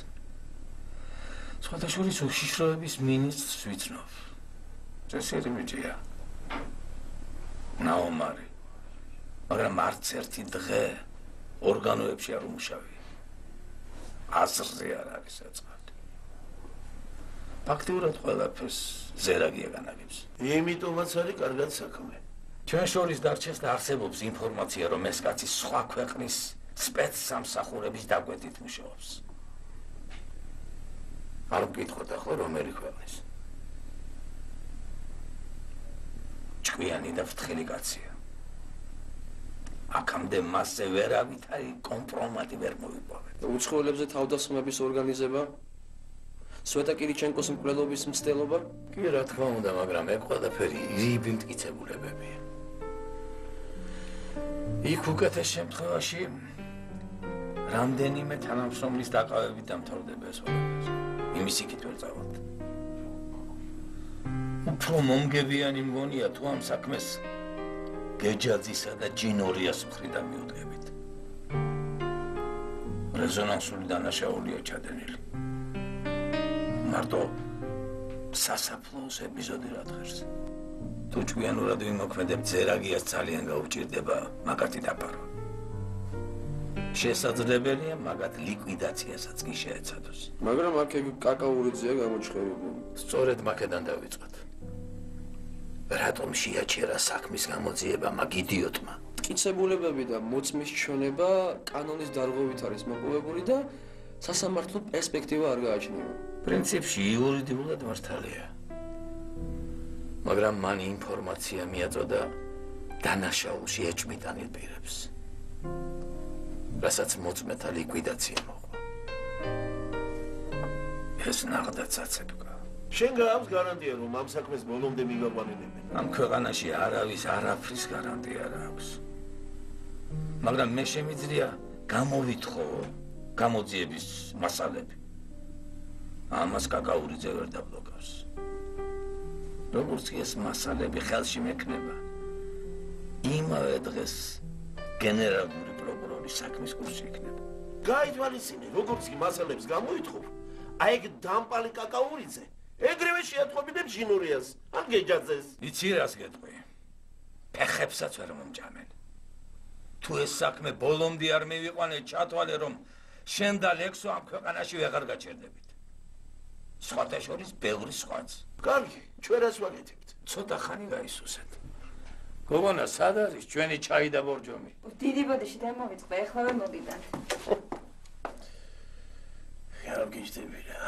სხვადასხვა უშიშროების მინისტრს ვიცნობ. წესიერი ბიჭია. ნაომარი. მაგრამ არც ერთი დღე ორგანოებში არ უმუშავია. აზრზე არ არის საწყალი. ფაქტიურად ყველაფერს ზერაგია განაგებს. იმიტომაც არის კარგად საქმე. ჩვენ შორის დარჩეს და არსებობს ინფორმაცია, რომ ეს კაცი სხვა ქვეყნის სპეცსამსახურების დაკვეთით მუშაობს. არ მკითხოთ ახლა რომელი ქვეყნის. ჭკვიანი და ფრთხილი კაცია. აქამდე მასზე ვერავითარი კომპრომატი ვერ მოიპოვეთ. უცხოელებზე თავდასხმების ორგანიზება? სვეტა კირიჩენკოს მკვლელობის მცდელობა? კი, რა თქმა უნდა, მაგრამ ეგ ყველაფერი ირიბი მტკიცებულებებია. იქ უკეთეს შემთხვევაში რამდენიმე თანამშრომლის დაკავებით დამთავრდება ეს ყველაფერი. იმის იქით ვერ წავალთ. უფრო მომგებიანი მგონია თუ ამ საქმეს გეჯაძისა და ჯინორიას მხრიდან მიუდგებით. რეზონანსული დანაშაულია ჩადენილი. მარტო სასაფლაოს ეპიზოდი რა დღეს. თუ ჭკვიანურად ვიმოქმედებთ, ზერაგიას ძალიან გაუჭირდება მაგათი დაფარვა. შესაძლებელია მაგათ ლიკვიდაციასაც კი შეეცადოს. მაგრამ აქ კაკაურიძეა გამოჩხერებული. სწორედ მაგედან დავიწყოთ. რატომ შეაჩერა საქმის გამოძიება მაგ იდიოტმა? მტკიცებულებები და მოწმის ჩვენება კანონის დარღვევით არის მოპოვებული და სასამართლო პერსპექტივა არ გააჩნია. პრინციპში იურიდიულად მართალია. მაგრამ მან ინფორმაცია მიაწოდა დანაშაულში ეჭვმიტანილ პირებს. რასაც მოწმეთა ლიკვიდაცია მოყვა. ეს ნახდაც აცებკა. შენ გაქვს გარანტია, რომ ამ საქმეს ბოლომდე მიგაყვანებენ? ამ ქვეყანაში არავის არაფრის გარანტია არ აქვს. მაგრამ მე შემიძლია გამოვითხოვო გამოძიების მასალები. ამას კაკაურიძე ვერ დაბლოკავს. როგორც კი ეს მასალები ხელში მექნება, იმავე დღეს გენერალური პროკურორის საქმის კურსი იქნება. გაითვალისწინე, როგორც კი მასალებს გამოითხოვ, აი ეგ დამპალი კაკაურიძე, ეგრევე შეატყობინებს ჟინურიას, ან გეჯაძეს. იცი რას გეტყვი? ფეხებსაც ვერ მომჭამენ. თუ ეს საქმე ბოლომდე არ მივიყვანე, ჩათვალე რომ შენ და ლექსო ამ ქვეყანაში ვეღარ გაჩერდებით. სხვათა შორის ბევრი სხვაც. კარგი, ჩვენ რას ვაკეთებთ? ცოტა ხანი გაისუსეთ. გოგონა, სად არის ჩვენი ჩაი და ბორჯომი? დიდი ბოდიში დამოვიწყდა, ეხლა მოგიდან. გავგიჟდები რა.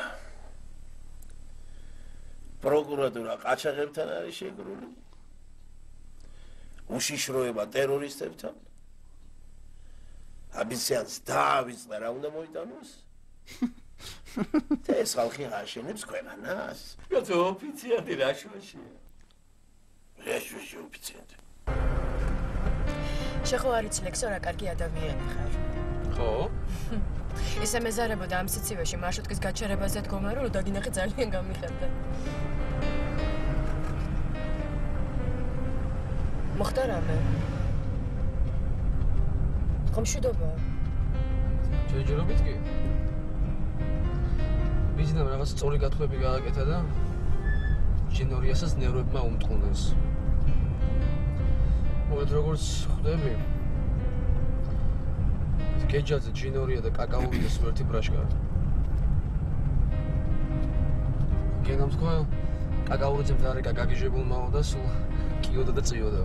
პროკურატურა ყაჩაღებთან არის შეგრული. უშიშროება ტერორისტებთან. აბიციანს დაავიწყდა რა უნდა მოიტანოს? ეს ხალხი აშენებს ქვეყანას. კაცო, ოფიციანტი რა შუაშია? რა შუაში ოფიციანტი? შეხო არიცი ლექსო რა კარგი ადამიანი ხარ. ხო? ისე მეზარებოდა ამ სიცივეში მარშრუტკის გაჩერებაზე დგომა რომ დაგინახე ძალიან გამიხარდა. მოხდა რამე? ხომშვიდობა. ჯერჯერობით კი? ვიცინამ რაღაც სწორი გათვლები გააკეთა და ჟინორიასაც ნევრებმა უმტყუნეს. მოგეთ როგორც ხვდები გეჯაძე, ჟინორია და კაკაურიძეს ერთი ბრაშკა. გენამ თქვა კაკაურიძემ დარეკა გაგიჟებულმაო და სულ კიოდა და წიოდა.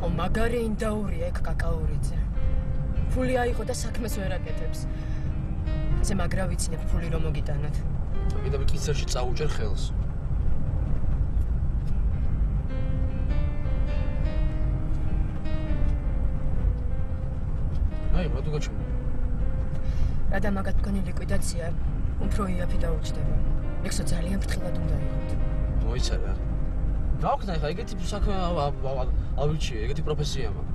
ო მაგარი ინდაურია ეგ კაკაურიძე. ფული აიღო და საქმეს ვერ აკეთებს. ესე მაგრა ვიცინებ ფული რომ მოგიტანოთ. კიდევ კიცერში წაუჭერ ხელს. აი, რა თუ გაჩვენე? რადა მაგათ მქონი ლიკვიდაცია, უფრო იაფი დაუჭდება. ლექსო ძალიან ფრთხილად უნდა იყოთ. მოიცადე. გავხსნა ხა ეგეთი საქმე ავირჩიე, ეგეთი პროფესია მაქვს.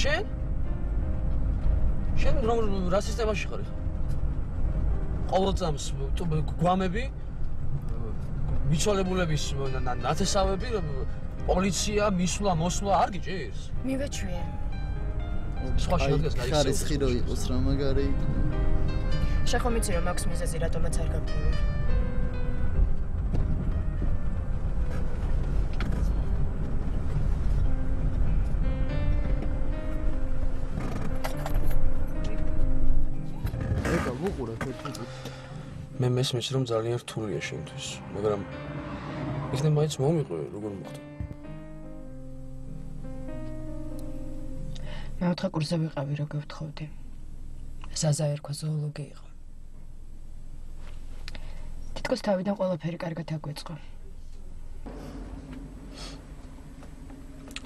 შენ რა სისტემაში ხარ? ყოველ წამს გვამები, მიცვალებულების ნათესავები, პოლიცია, მისვლა, მოსვლა არ გიჭირს? მივეჩვიე. სხვა შეადგენს გაიქცევა. ხარისხი რო იყოს რა მაგარი იყო. შეხო მიცი რომ აქვს მიზეზი რატომაც არ გაგდივარ. ეკა ვუყურე თეთრი. მე მესმის რომ ძალიან რთულია შენთვის, მაგრამ იქნებ მაინც მომიყვე როგორ მოხდა. მეოთხე კურსზე ვიყავი რო გევთხოვდი. ზაზა ერქვა ზოოლოგი იყო. თითქოს თავიდან ყველაფერი კარგად აგვეწყო.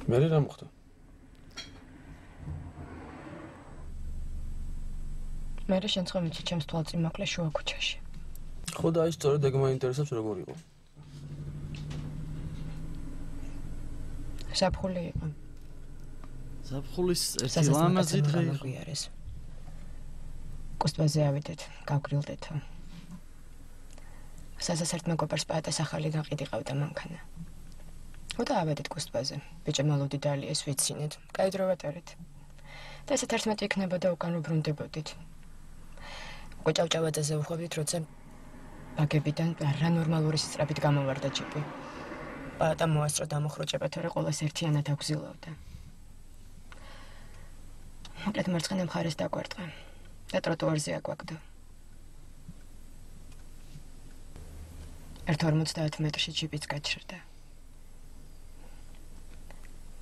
მე რა მოხდა? მე შენ ცხომიცი ჩემს თვალწინ მოკლე შუა ქუჩაში. ხო და აი სწორედ ეგ მაინტერესებს როგორ იყო. საფხული იყო. საფხულის ერთი ლამაზი დღე იყო. კუსტვაზე ავიდეთ, გავგრილდეთო. სასასერთ მეგობარს პაატას ახალი გაყიდი ყავდა მანქანა. ოდა ავედით კუსტვაზე. ბიჭი მალოდი დალიეს ვიცინეთ, კაი დრო ვატარეთ. და ესე 11 იქნებოდა უკან ვბრუნდებოდით. ჭავჭავაძეზე ვხვევით, როცა ბაგებიდან რა ნორმალური სისწრაფით გამოვარდა ჯიპი. პაატა მოასწრო დამოხროჭება, თორე ყველას ერთიანად აგზილავდა. მოკლედ მარცხენა მხარეს დაგვარტყა და ტროტუარზე აგვაგდა. 150 მეტრში ჯიპიც გაჩერდა.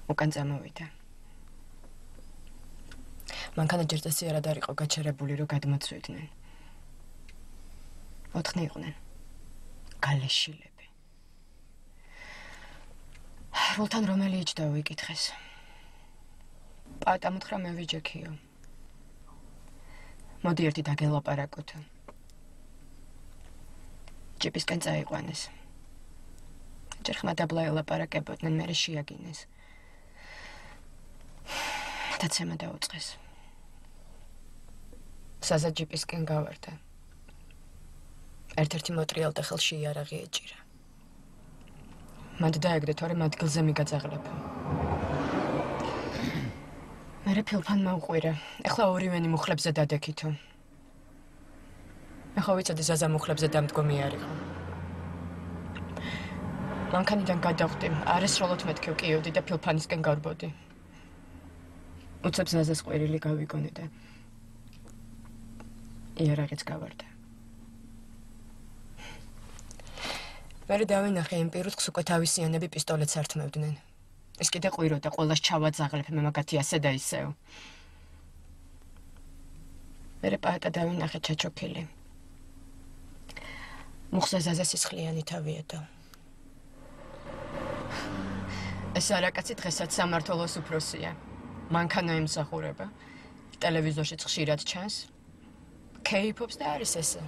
უკან წამოვიდა. მანქანა ჯერ წესიარად არ იყო გაჩერებული, რომ გადმოცვიდნენ. 4 იყვნენ. გალეშილები. როლთან რომელი იჯდა ვიკითხეს. პაატა მოთხრა მე ვიჯექიო. მოდი ერთი დაგელაპარაკოთ. ჯიპისკენ წაიყვანეს. ჯერ ხმა დაბლა ელაპარაკებოდნენ, მერე შეაგინეს. დაცემა დაუწყეს. საზა ჯიპისკენ გავარდა. ერთ-ერთი მოტრიალთა ხელში იარაღი ეჭირა. მანდ დაეგდე, თორემ ადგილზე მიგაწაღლებ. მე ფილფანმა უყვირა. ეხლა ორივენი მუხლებზე დადექითო. მე ხო ვიცოდი ზაზა მუხლებზე დამდგომი არ იყო. მანქანიდან გადავხდი, არესროლოთ მეთქი ვკიევდი და ფილფანისკენ გავბოდი. უცებ ზაზას ყვირილი გავიგონე და იარაღიც გავარდა. მერე დავინახე იმ პირუტყს უკვე თავისიანები პისტოლეტს ართმევდნენ. ის კიდე ყვიროდა, ყველას ჩავაძაღლებ, მე მაგათი ასე და ისევ. მერე პაატა დავინახე ჩაჩოქილი. მუხზე ზაზა სისხლიანი თავიედო. ეს არაკაცი დღესაც სამართლოს უფროსია. მანქანა იმსახურება. ტელევიზორშიც ხშირად ჩანს. კეიფობს და არის ესე.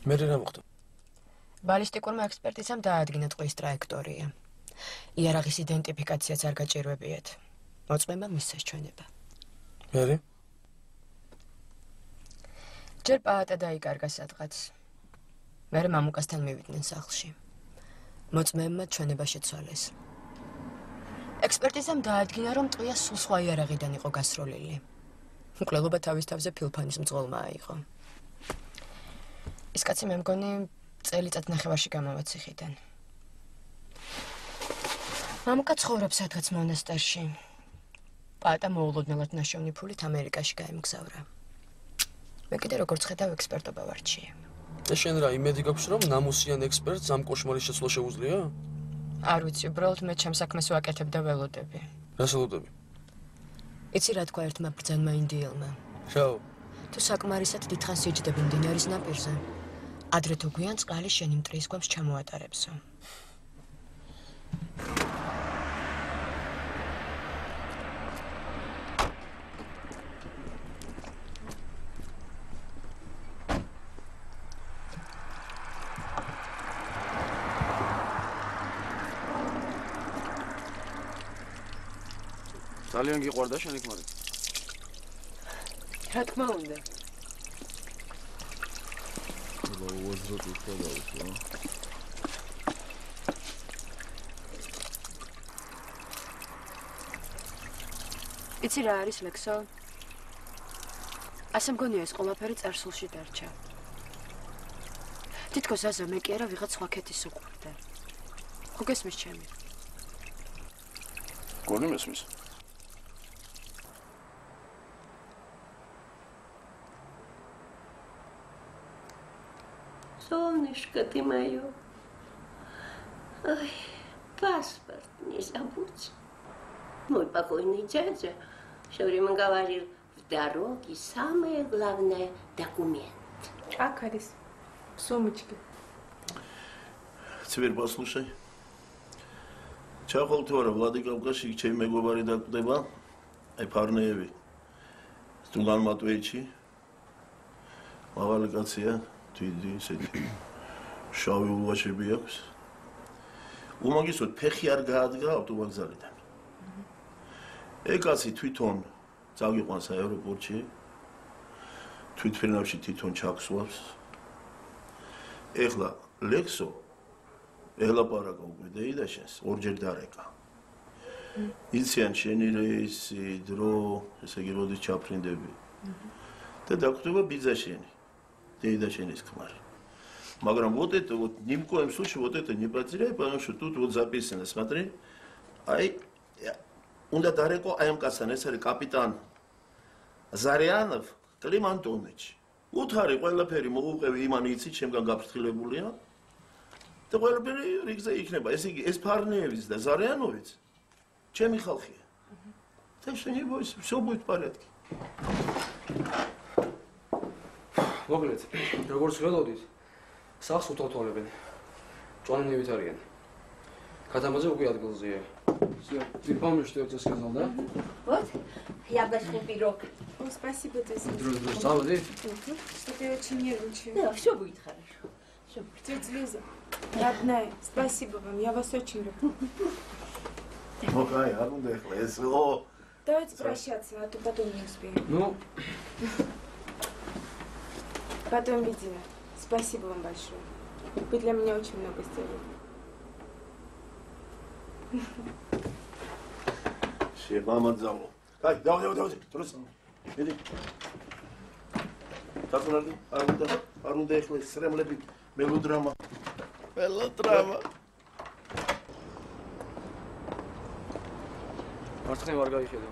მე რა მოხდა? ბალისტიკურმა ექსპერტიზამ დაადგინა ტყვის ტრაექტორია. იარაღის იდენტიფიკაციაც არ გაჭირვებიათ. მოწმება მის საშუალება. მე? ჯერ პაატა დაიკარგა სადღაც. მერე მამუკასთან მივიდნენ სახლში. მოწმებმა ჩვენება შეცვალეს. ექსპერტიზამ დაადგინა, რომ ტყვია სულ სხვა იარაღიდან იყო გასროლილი. მკვლელობა თავის თავზე ფილფანის მძღოლმა აიღო. ის კაცი მე მგონი წელიწად ნახევარში გამავა ციხიდან. მამუკა ცხოვრობს სადღაც მონასტერში. პაატა მოულოდნელად ნაშოვნი ფულით ამერიკაში გაემგზავრა. მე კიდე როგორც ხედავ ექსპერტობა ვარჩიე. და შენ რა იმედი გაქვს რომ ნამუსიან ექსპერტს ამ კოშმარის შეცვლა შეუძლია? არ ვიცი, უბრალოდ მე ჩემს საქმეს ვაკეთებ და ველოდები. რას ველოდები? იცი რა თქვა ერთმა ბრძანმა ინდიელმა? შაო. თუ საკმარისად დიდხანს იჯდები მდინარის ნაპირზე, ადრე თუ გვიან წყალი შენი მტრის გვამს ჩამოატარებსო. ძალიან გიყვარდა შენი ქმარი. რა თქმა უნდა. უაზროდ უხდავსო. იცი რა არის ლექსო? ასე მგონია ეს ყველაფერი წარსულში დარჩა. თითქოს აზა მე კი არა ვიღაც სხვა ქეთის უყვარდა. ხო გესმის ჩემი? გონი მესმის. Солнышко ты мое. Ой, паспорт не забудь. Мой покойный дядя все время говорил, в дороге самое главное документ. Как Арис? Сумочки. Теперь послушай. ჩახოლ თუ არა ვლადიკავკაში ჩემი მეგობარი დაკვდება აი ფარნეევი სტუმან მატვეიჩი მაღალი კაცია დიდი ისეთი შავი ულვაშები აქვს უმაგისოდ ფეხი არ გაადგა ავტოვაგზალიდან ეკაცი თვითონ წავიყვანს აეროპორტში თვითფრენავში თვითონ ჩაქსვავს ეხლა ლექსო ელაპარაკა უკვე დეიდაშენს ორჯერ დარეკა. იციან შენი რეისი, დრო, ესე იგი როდის ჩაფრინდები. და დაგვხვდება ბიძა შენი, დეიდაშენის ქმარი. მაგრამ вот это вот ни в коем случае вот это не потеряй, потому что тут вот записано, смотри. Ай, უნდა დარეკო აი ამ კაცთან, ეს არის კაპიტან ზარიანოვ კლიმ ანტონიჩი. უთხარი ყველაფერი მოუყევი იმან იცით, შემგან გაფრთხილებულია. და ყველაფერი რიგზე იქნება. ესე იგი, ეს ფარნეევის და ზარიანოვიც ჩემი ხალხია. და შენი ბოის, всё будет в порядке. მოკლედ, როგორც ველოდით, სახლს უთვალთვალებენ. ჭვანინივით არიან. Катамазе უკვე ადგილზეა. Всё, ты помнишь, что я тебе сказал, да? Вот, яблочный пирог. О, спасибо тебе. Друзья, заводи. Что-то я очень нервничаю. Да, все будет хорошо. Всё будет. Тетя Лиза, родная, спасибо вам, я вас очень люблю. Ой, а ну дехла, если Давайте прощаться, а то потом не успеем. Ну. Потом видимо. Спасибо вам большое. Вы для меня очень много сделали. შემამაძალო. კაი, დავდი. დროს. მიდი. დაწუნარდი. არ უნდა ეხლა სრემლები მელოდრამა. მარცხნივ არ გაიხედო.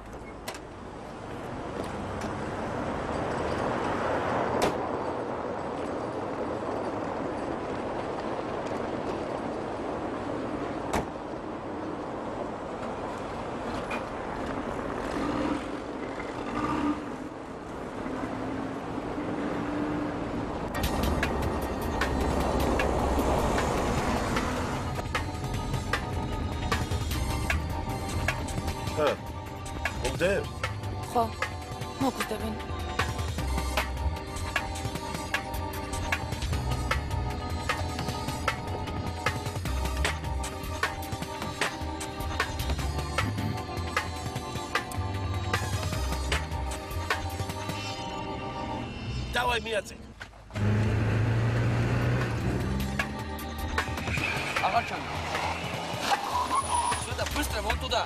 ხო, მოგვიდებენ. დავაი მიაწე. აღარ ჩანდა. სვეტა ბыстро вон туда.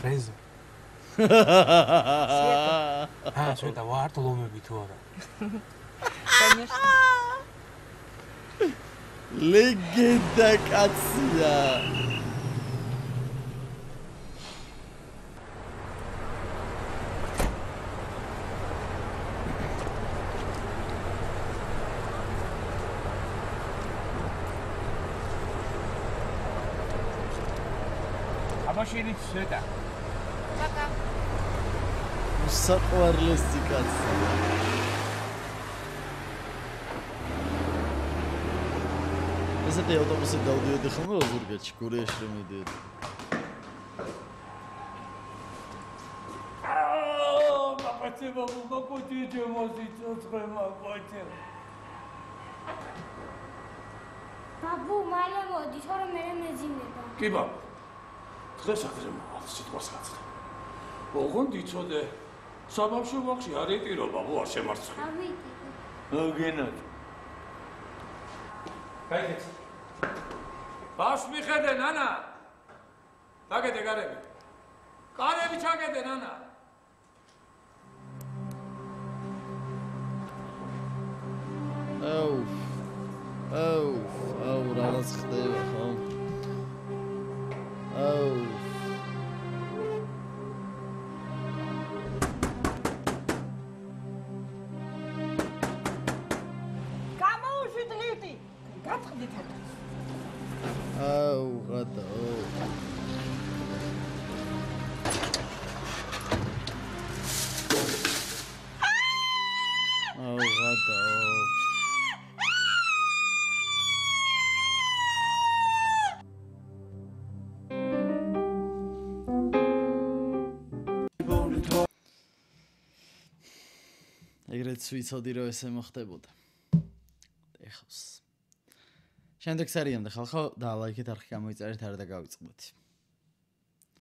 Renzo. Света, ვართ ლომები თუ არა? Конечно. Легенда კაცია. აბაშინი Света. საყვარლესი კაცია. ესეთი ავტობუსი დავდიოდი ხოლმე ოზურგეთში, გურიაში რომ მიდიოდი. მაკოთი ჩემოსი ცოცხლე მაკოთი. ბაბუ, მალე მოდი, თორემ მე მეძინება. კი ბაბუ. დღეს აქზე მოვალ სიტყვას გაცხა. ოღონდ იცოდე საბავშვო ბაღში არ იტირო ბაბუ არ შემარცხი. ავიტირო. აგენად. გაიგეთ. ბავშვ მიხედე ნანა. დაგედე გარები. კარები ჩაგედე ნანა. აუ, რაღაც ხდება ხო? აუ. გამოუშვიდლივდი. გაწყდით ახლა. აუ, რატო? აუ, რატო? ეგრეც ვიცოდი რომ ესე მოხდებოდა. ეხავს. შემდეგ სერიამდე ხალხო და ლაიქით არხი გამოიწერეთ არა და გავიწყდეთ.